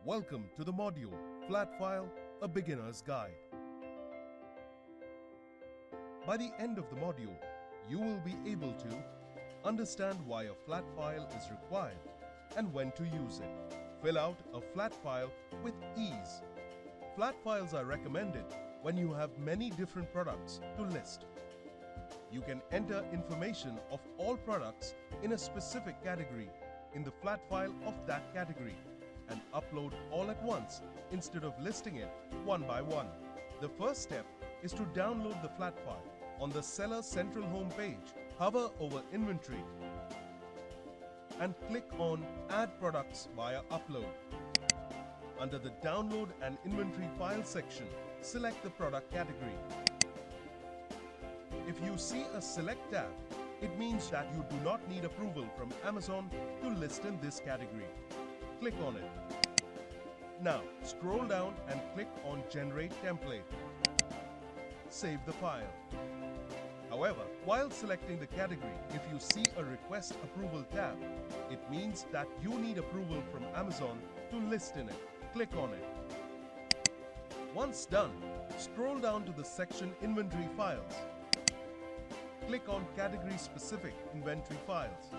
Welcome to the module Flat File, a Beginner's Guide. By the end of the module, you will be able to understand why a flat file is required and when to use it. Fill out a flat file with ease. Flat files are recommended when you have many different products to list. You can enter information of all products in a specific category in the flat file of that category and upload all at once instead of listing it one by one. The first step is to download the flat file. On the Seller Central home page, hover over Inventory and click on Add Products via Upload. Under the Download and Inventory File section, select the product category. If you see a Select tab, it means that you do not need approval from Amazon to list in this category. Click on it. Now, scroll down and click on Generate Template. Save the file. However, while selecting the category, if you see a Request Approval tab, it means that you need approval from Amazon to list in it. Click on it. Once done, scroll down to the section Inventory Files. Click on Category-Specific Inventory Files.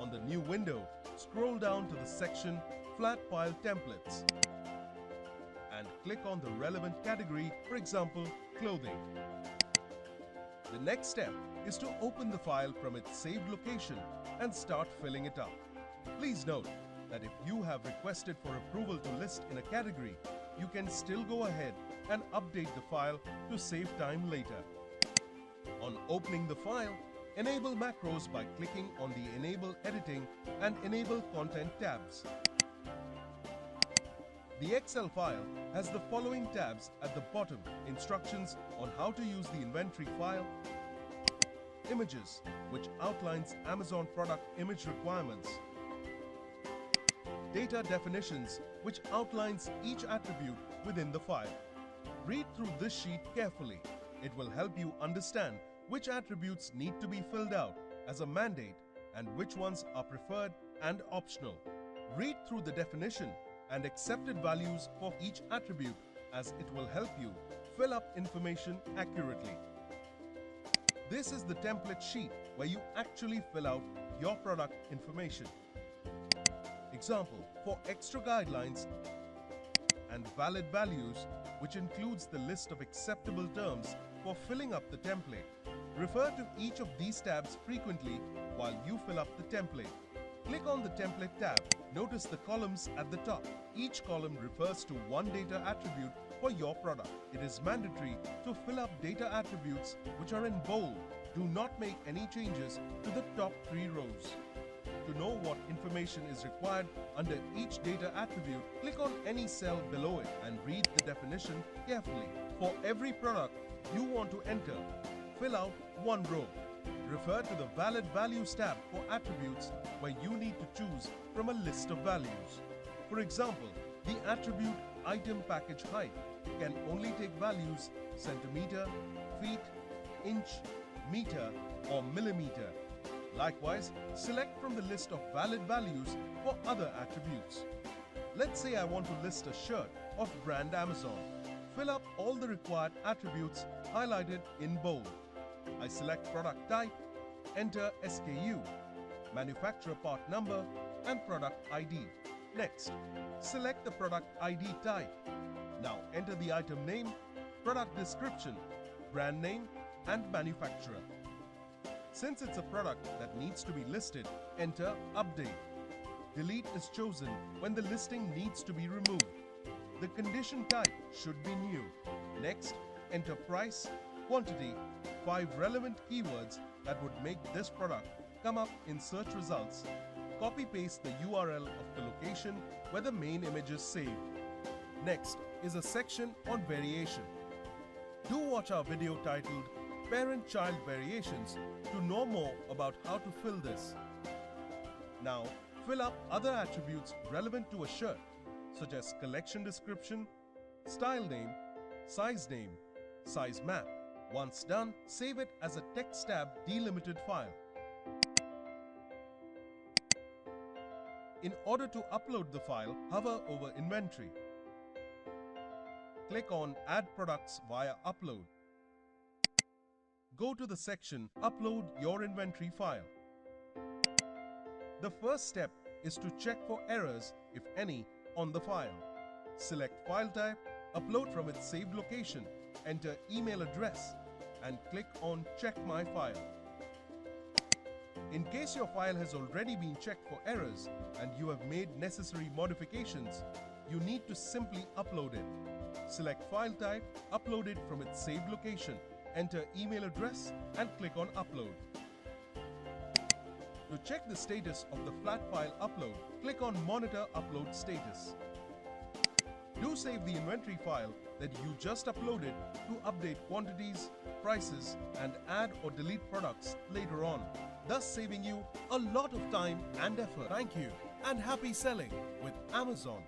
On the new window, scroll down to the section Flat File Templates and click on the relevant category, for example, clothing. The next step is to open the file from its saved location and start filling it up. Please note that if you have requested for approval to list in a category, you can still go ahead and update the file to save time later. On opening the file, enable macros by clicking on the Enable Editing and Enable Content tabs. The Excel file has the following tabs at the bottom: Instructions on how to use the inventory file, Images, which outlines Amazon product image requirements, Data Definitions, which outlines each attribute within the file. Read through this sheet carefully. It will help you understand which attributes need to be filled out as a mandate and which ones are preferred and optional. Read through the definition and accepted values for each attribute, as it will help you fill up information accurately. This is the template sheet where you actually fill out your product information. Example, for extra guidelines and valid values, which includes the list of acceptable terms for filling up the template. Refer to each of these tabs frequently while you fill up the template. Click on the Template tab. Notice the columns at the top. Each column refers to one data attribute for your product. It is mandatory to fill up data attributes which are in bold. Do not make any changes to the top 3 rows. To know what information is required under each data attribute, click on any cell below it and read the definition carefully. For every product you want to enter, fill out one row. Refer to the Valid Values tab for attributes where you need to choose from a list of values. For example, the attribute Item Package Height can only take values centimeter, feet, inch, meter, or millimeter. Likewise, select from the list of valid values for other attributes. Let's say I want to list a shirt of brand Amazon. Fill up all the required attributes highlighted in bold. I select product type, enter SKU, manufacturer part number, and product ID. Next, select the product ID type. Now enter the item name, product description, brand name, and manufacturer. Since it's a product that needs to be listed, enter Update. Delete is chosen when the listing needs to be removed. The condition type should be new. Next, enter price, quantity, 5 relevant keywords that would make this product come up in search results. Copy-paste the URL of the location where the main image is saved. Next is a section on variation. Do watch our video titled Parent-Child Variations to know more about how to fill this. Now, fill up other attributes relevant to a shirt, such as collection description, style name, size map. Once done, save it as a text tab delimited file. In order to upload the file, hover over Inventory. Click on Add Products via Upload. Go to the section Upload your inventory file. The first step is to check for errors, if any, on the file. Select File Type, upload from its saved location, enter email address, and click on Check My File. In case your file has already been checked for errors and you have made necessary modifications, you need to simply upload it. Select File Type, upload it from its saved location, enter email address, and click on Upload. To check the status of the flat file upload, click on Monitor Upload Status. Do save the inventory file that you just uploaded to update quantities, prices, and add or delete products later on, thus saving you a lot of time and effort. Thank you and happy selling with Amazon.